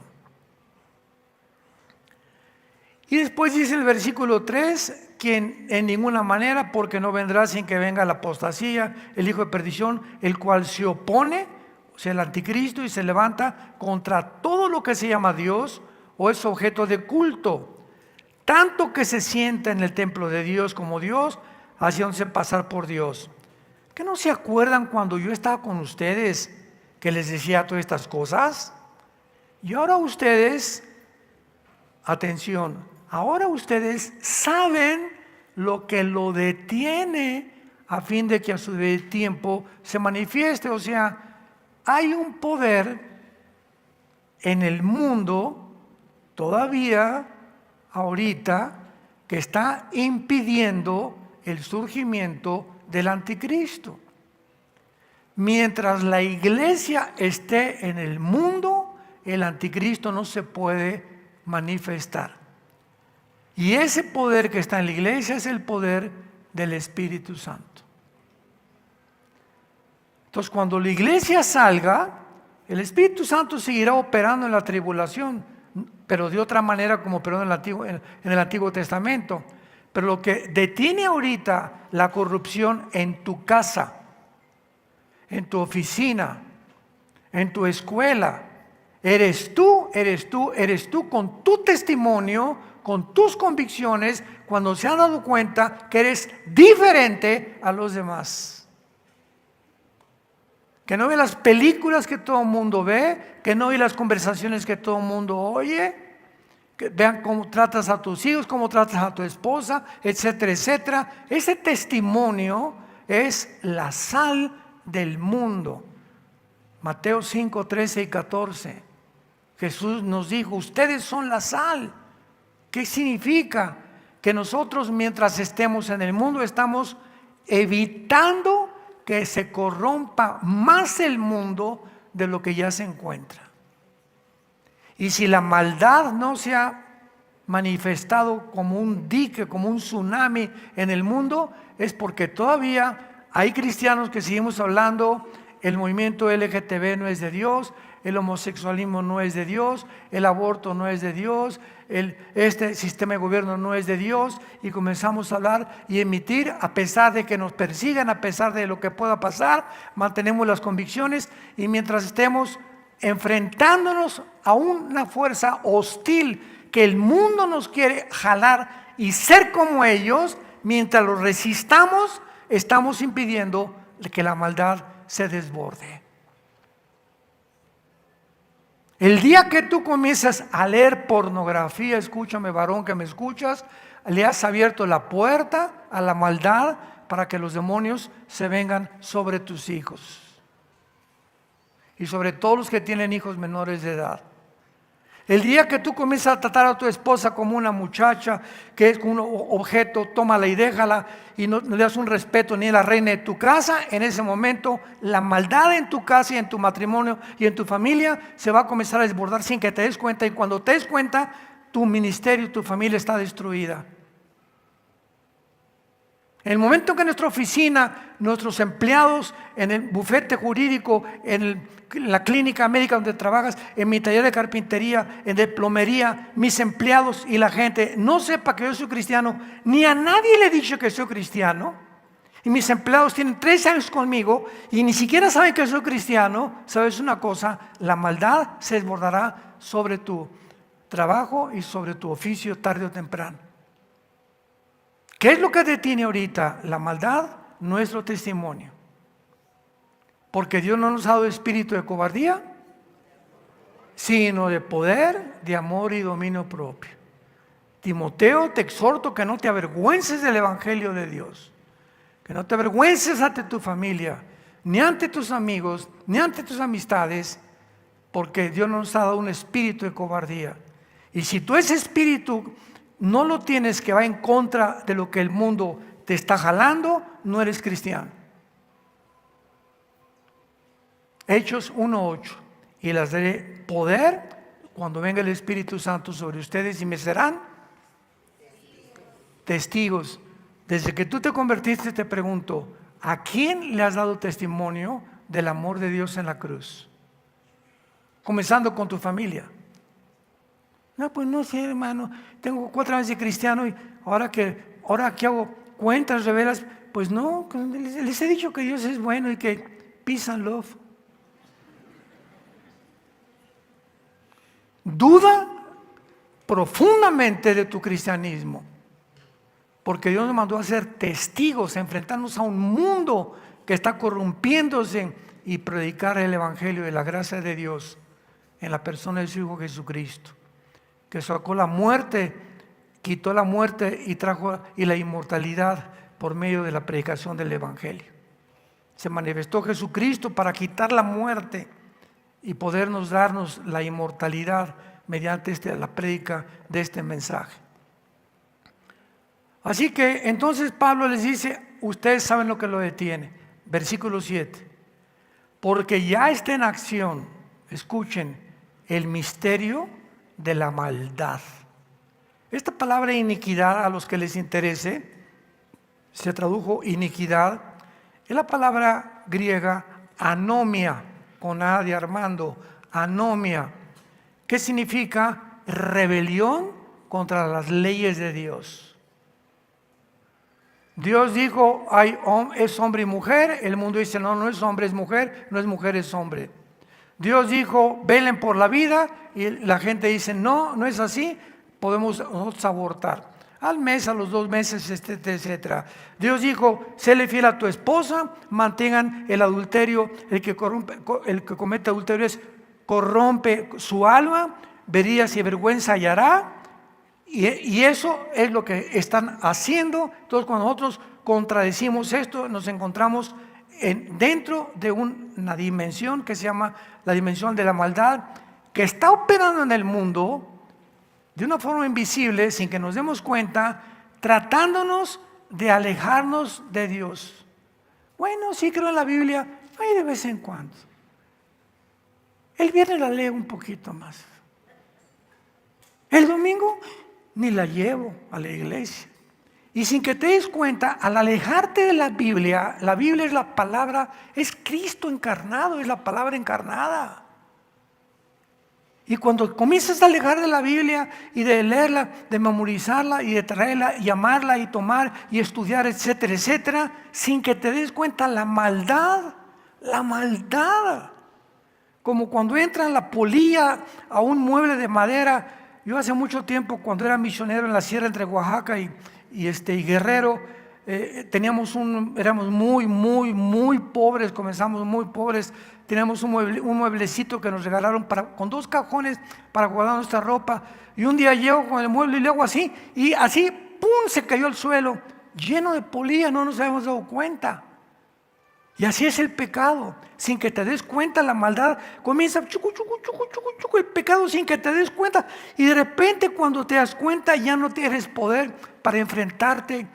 Y después dice el versículo 3, quien en ninguna manera, porque no vendrá sin que venga la apostasía, el hijo de perdición, el cual se opone, o sea, el anticristo, y se levanta contra todo lo que se llama Dios o es objeto de culto, tanto que se sienta en el templo de Dios como Dios, haciéndose pasar por Dios. ¿Qué no se acuerdan cuando yo estaba con ustedes que les decía todas estas cosas? Y ahora ustedes, atención, ahora ustedes saben lo que lo detiene a fin de que a su tiempo se manifieste. O sea, hay un poder en el mundo todavía ahorita que está impidiendo el surgimiento del anticristo. Mientras la iglesia esté en el mundo, el anticristo no se puede manifestar. Y ese poder que está en la iglesia es el poder del Espíritu Santo. Entonces, cuando la iglesia salga, el Espíritu Santo seguirá operando en la tribulación, pero de otra manera como operó en el Antiguo Testamento. Pero lo que detiene ahorita la corrupción en tu casa, en tu oficina, en tu escuela, eres tú con tu testimonio, con tus convicciones cuando se han dado cuenta que eres diferente a los demás. Que no ve las películas que todo el mundo ve, que no ve las conversaciones que todo el mundo oye, que vean cómo tratas a tus hijos, cómo tratas a tu esposa, etcétera, etcétera. Ese testimonio es la sal del mundo. Mateo 5, 13 y 14. Jesús nos dijo, ustedes son la sal. ¿Qué significa? Que nosotros mientras estemos en el mundo estamos evitando que se corrompa más el mundo de lo que ya se encuentra. Y si la maldad no se ha manifestado como un dique, como un tsunami en el mundo, es porque todavía hay cristianos que seguimos hablando, el movimiento LGTB no es de Dios, el homosexualismo no es de Dios, el aborto no es de Dios, este sistema de gobierno no es de Dios, y comenzamos a hablar y emitir, a pesar de que nos persigan, a pesar de lo que pueda pasar, mantenemos las convicciones, y mientras estemos enfrentándonos a una fuerza hostil que el mundo nos quiere jalar y ser como ellos, mientras los resistamos, estamos impidiendo que la maldad se desborde. El día que tú comienzas a leer pornografía, escúchame varón que me escuchas, le has abierto la puerta a la maldad para que los demonios se vengan sobre tus hijos. Y sobre todos los que tienen hijos menores de edad. El día que tú comienzas a tratar a tu esposa como una muchacha, que es un objeto, tómala y déjala, y no le das un respeto ni a la reina de tu casa, en ese momento la maldad en tu casa y en tu matrimonio y en tu familia se va a comenzar a desbordar sin que te des cuenta, y cuando te des cuenta, tu ministerio y tu familia está destruida. En el momento que nuestra oficina, nuestros empleados, en el bufete jurídico, en la clínica médica donde trabajas, en mi taller de carpintería, en de plomería, mis empleados y la gente no sepa que yo soy cristiano, ni a nadie le he dicho que soy cristiano, y mis empleados tienen 3 años conmigo y ni siquiera saben que soy cristiano, ¿sabes una cosa? La maldad se desbordará sobre tu trabajo y sobre tu oficio tarde o temprano. ¿Qué es lo que detiene ahorita la maldad? Nuestro testimonio. Porque Dios no nos ha dado espíritu de cobardía, sino de poder, de amor y dominio propio. Timoteo, te exhorto que no te avergüences del evangelio de Dios, que no te avergüences ante tu familia, ni ante tus amigos, ni ante tus amistades, porque Dios no nos ha dado un espíritu de cobardía. Y si tú ese espíritu no lo tienes, que va en contra de lo que el mundo te está jalando, no eres cristiano. Hechos 1:8, y les daré poder cuando venga el Espíritu Santo sobre ustedes y me serán testigos. Desde que tú te convertiste te pregunto, ¿a quién le has dado testimonio del amor de Dios en la cruz? Comenzando con tu familia. No, pues no sé, hermano, tengo 4 años de cristiano y ahora que hago cuentas, revelas, pues no, les he dicho que Dios es bueno y que peace and love. Duda profundamente de tu cristianismo, porque Dios nos mandó a ser testigos, a enfrentarnos a un mundo que está corrompiéndose y predicar el evangelio de la gracia de Dios en la persona de su Hijo Jesucristo, que sacó la muerte, quitó la muerte y trajo la inmortalidad por medio de la predicación del evangelio. Se manifestó Jesucristo para quitar la muerte y podernos darnos la inmortalidad mediante la prédica de este mensaje. Así que entonces Pablo les dice, ustedes saben lo que lo detiene. Versículo 7. Porque ya está en acción, escuchen, el misterio de la maldad. Esta palabra iniquidad, a los que les interese, se tradujo iniquidad, es la palabra griega anomia, con A de Armando, anomia, que significa rebelión contra las leyes de Dios. Dios dijo, es hombre y mujer, el mundo dice, no es hombre, es mujer, no es mujer, es hombre. Dios dijo, velen por la vida, y la gente dice, no es así, podemos nosotros abortar. Al mes, a los 2 meses, etcétera. Dios dijo, séle fiel a tu esposa, mantengan el adulterio, el que comete adulterio corrompe su alma, verías y vergüenza hallará, y eso es lo que están haciendo. Entonces, cuando nosotros contradecimos esto, nos encontramos dentro de una dimensión que se llama la dimensión de la maldad, que está operando en el mundo de una forma invisible, sin que nos demos cuenta, tratándonos de alejarnos de Dios. Bueno, sí creo en la Biblia, ahí de vez en cuando. El viernes la leo un poquito más. El domingo ni la llevo a la iglesia. Y sin que te des cuenta, al alejarte de la Biblia es la palabra, es Cristo encarnado, es la palabra encarnada. Y cuando comienzas a alejar de la Biblia y de leerla, de memorizarla y de traerla y amarla y tomar y estudiar, etcétera, etcétera, sin que te des cuenta la maldad, como cuando entra la polilla a un mueble de madera. Yo hace mucho tiempo, cuando era misionero en la sierra entre Oaxaca y Guerrero, éramos muy pobres, comenzamos muy pobres. Teníamos un mueblecito que nos regalaron con 2 cajones para guardar nuestra ropa. Y un día llego con el mueble y le hago así, y así, ¡pum!, se cayó al suelo, lleno de polilla, no nos habíamos dado cuenta. Y así es el pecado, sin que te des cuenta, la maldad comienza el pecado sin que te des cuenta, y de repente cuando te das cuenta ya no tienes poder para enfrentarte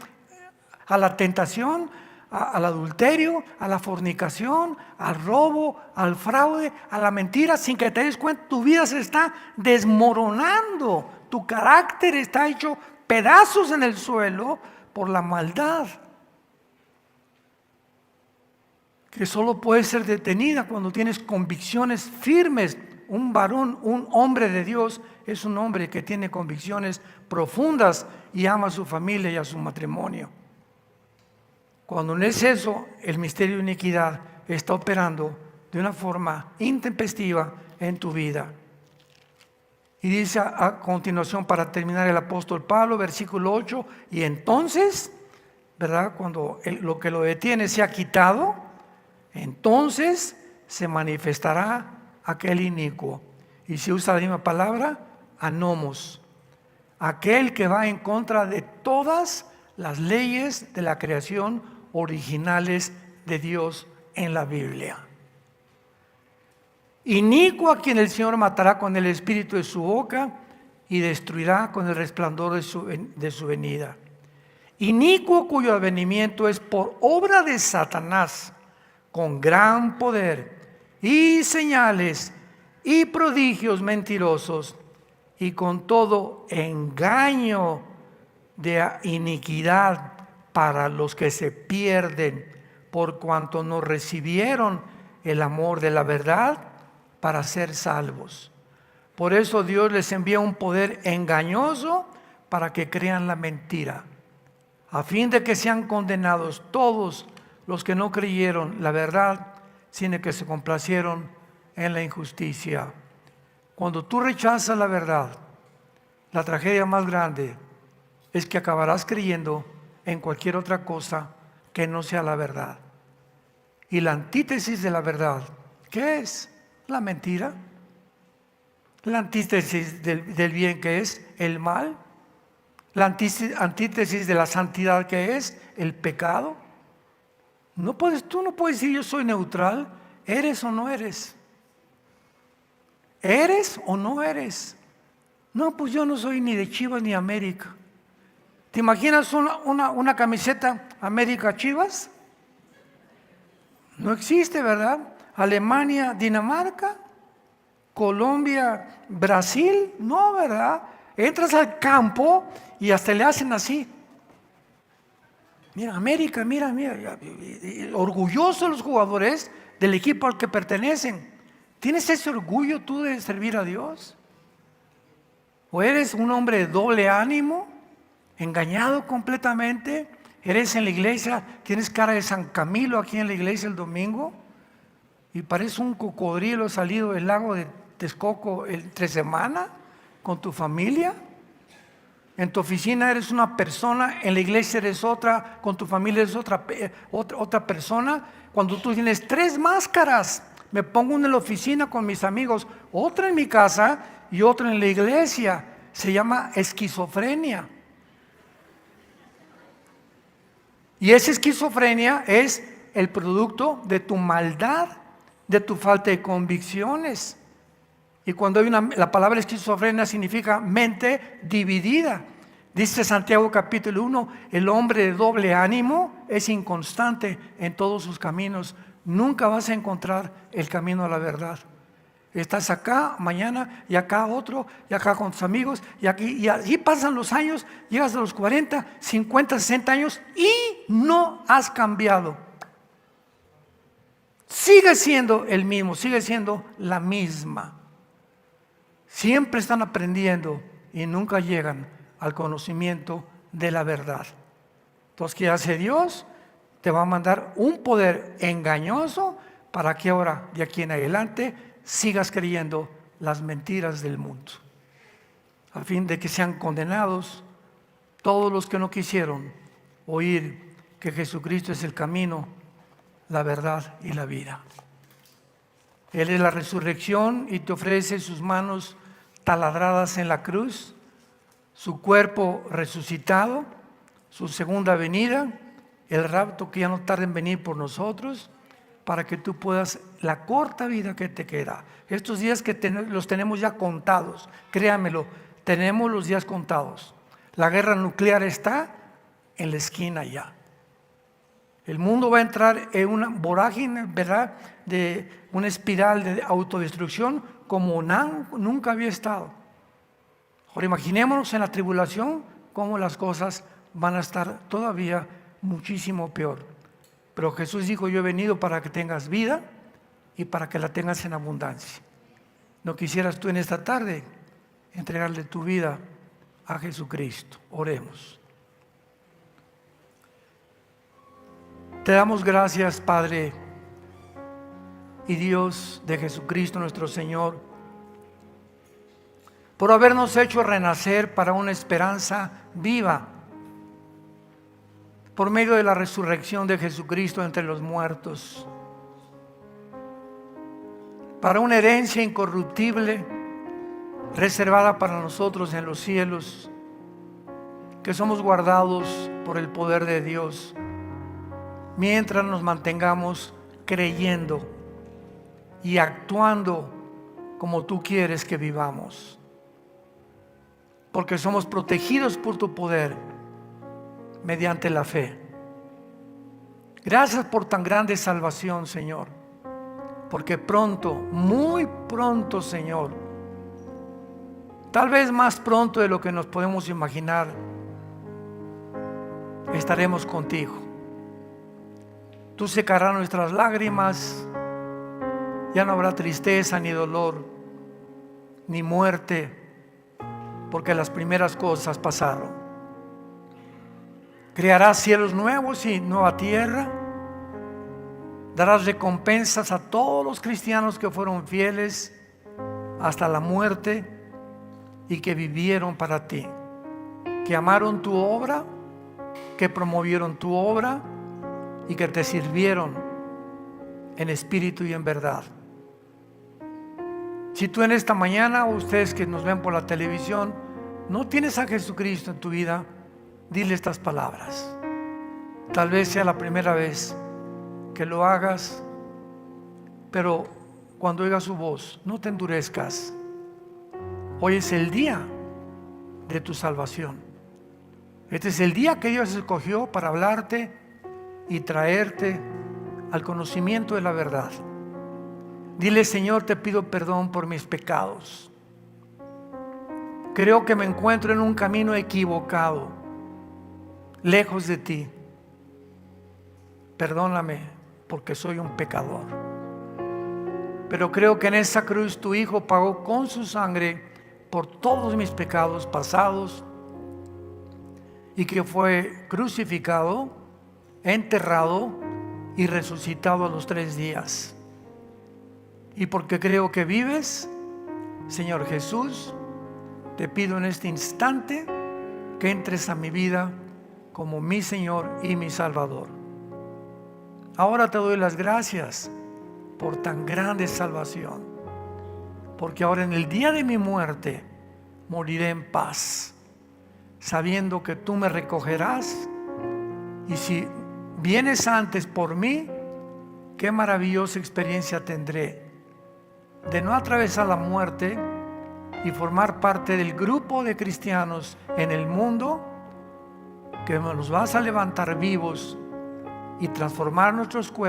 a la tentación, al adulterio, a la fornicación, al robo, al fraude, a la mentira. Sin que te des cuenta, tu vida se está desmoronando, tu carácter está hecho pedazos en el suelo por la maldad, que solo puede ser detenida cuando tienes convicciones firmes. Un varón, un hombre de Dios, es un hombre que tiene convicciones profundas y ama a su familia y a su matrimonio. Cuando no es eso, el misterio de iniquidad está operando de una forma intempestiva en tu vida. Y dice a continuación, para terminar, el apóstol Pablo, versículo 8, y entonces, ¿verdad?, cuando lo que lo detiene se ha quitado, entonces se manifestará aquel inicuo. Y si usa la misma palabra, anomos, aquel que va en contra de todas las leyes de la creación originales de Dios en la Biblia. Inicuo a quien el Señor matará con el espíritu de su boca y destruirá con el resplandor de su venida. Inicuo cuyo advenimiento es por obra de Satanás, con gran poder y señales y prodigios mentirosos, y con todo engaño de iniquidad para los que se pierden, por cuanto no recibieron el amor de la verdad para ser salvos. Por eso Dios les envía un poder engañoso para que crean la mentira, a fin de que sean condenados todos los que no creyeron la verdad, sino que se complacieron en la injusticia. Cuando tú rechazas la verdad, la tragedia más grande es que acabarás creyendo en cualquier otra cosa que no sea la verdad. Y la antítesis de la verdad, ¿qué es? La mentira. La antítesis del bien, ¿qué es? El mal. La antítesis de la santidad, ¿qué es? El pecado. Tú no puedes decir yo soy neutral. ¿Eres o no eres? ¿Eres o no eres? No, pues yo no soy ni de Chivas ni América. ¿Te imaginas una camiseta América Chivas? No existe, ¿verdad? Alemania, Dinamarca, Colombia, Brasil, no, ¿verdad? Entras al campo y hasta le hacen así. Mira, América, mira, orgullosos los jugadores del equipo al que pertenecen. ¿Tienes ese orgullo tú de servir a Dios? ¿O eres un hombre de doble ánimo, engañado completamente? ¿Eres en la iglesia, tienes cara de San Camilo aquí en la iglesia el domingo y pareces un cocodrilo salido del lago de Texcoco entre semana con tu familia? En tu oficina eres una persona, en la iglesia eres otra, con tu familia eres otra persona. Cuando tú tienes 3 máscaras, me pongo una en la oficina con mis amigos, otra en mi casa y otra en la iglesia. Se llama esquizofrenia. Y esa esquizofrenia es el producto de tu maldad, de tu falta de convicciones. Y cuando hay la palabra esquizofrenia significa mente dividida. Dice Santiago capítulo 1, el hombre de doble ánimo es inconstante en todos sus caminos. Nunca vas a encontrar el camino a la verdad. Estás acá mañana y acá otro, y acá con tus amigos, y aquí, y así pasan los años, llegas a los 40, 50, 60 años y no has cambiado. Sigue siendo el mismo, sigue siendo la misma. Siempre están aprendiendo y nunca llegan al conocimiento de la verdad. Entonces, ¿qué hace Dios? Te va a mandar un poder engañoso para que ahora, de aquí en adelante, sigas creyendo las mentiras del mundo, a fin de que sean condenados todos los que no quisieron oír que Jesucristo es el camino, la verdad y la vida. Él es la resurrección y te ofrece sus manos taladradas en la cruz, su cuerpo resucitado, su segunda venida, el rapto que ya no tarda en venir por nosotros, para que tú puedas, la corta vida que te queda, estos días que los tenemos ya contados, créamelo, tenemos los días contados. La guerra nuclear está en la esquina ya. El mundo va a entrar en una vorágine, ¿verdad?, de una espiral de autodestrucción como nunca había estado. Ahora imaginémonos en la tribulación cómo las cosas van a estar todavía muchísimo peor. Pero Jesús dijo, yo he venido para que tengas vida y para que la tengas en abundancia. ¿No quisieras tú en esta tarde entregarle tu vida a Jesucristo? Oremos. Te damos gracias, Padre y Dios de Jesucristo nuestro Señor, por habernos hecho renacer para una esperanza viva, por medio de la resurrección de Jesucristo entre los muertos, para una herencia incorruptible reservada para nosotros en los cielos, que somos guardados por el poder de Dios, mientras nos mantengamos creyendo y actuando como tú quieres que vivamos, porque somos protegidos por tu poder mediante la fe. Gracias por tan grande salvación, Señor, porque pronto, muy pronto, Señor, tal vez más pronto de lo que nos podemos imaginar, estaremos contigo. Tú secarás nuestras lágrimas, ya no habrá tristeza ni dolor, ni muerte, porque las primeras cosas pasaron. Crearás cielos nuevos y nueva tierra. Darás recompensas a todos los cristianos que fueron fieles hasta la muerte y que vivieron para ti, que amaron tu obra, que promovieron tu obra y que te sirvieron en espíritu y en verdad. Si tú en esta mañana, o ustedes que nos ven por la televisión, no tienes a Jesucristo en tu vida, dile estas palabras. Tal vez sea la primera vez que lo hagas, pero cuando oigas su voz, no te endurezcas. Hoy es el día de tu salvación. Este es el día que Dios escogió para hablarte y traerte al conocimiento de la verdad. Dile: Señor, te pido perdón por mis pecados. Creo que me encuentro en un camino equivocado, lejos de ti. Perdóname porque soy un pecador. Pero creo que en esa cruz tu Hijo pagó con su sangre por todos mis pecados pasados y que fue crucificado, enterrado y resucitado a los 3 días. Y porque creo que vives, Señor Jesús, te pido en este instante que entres a mi vida como mi Señor y mi Salvador. Ahora te doy las gracias por tan grande salvación, porque ahora en el día de mi muerte moriré en paz, sabiendo que tú me recogerás, y si vienes antes por mí, qué maravillosa experiencia tendré de no atravesar la muerte y formar parte del grupo de cristianos en el mundo que nos vas a levantar vivos y transformar nuestros cuerpos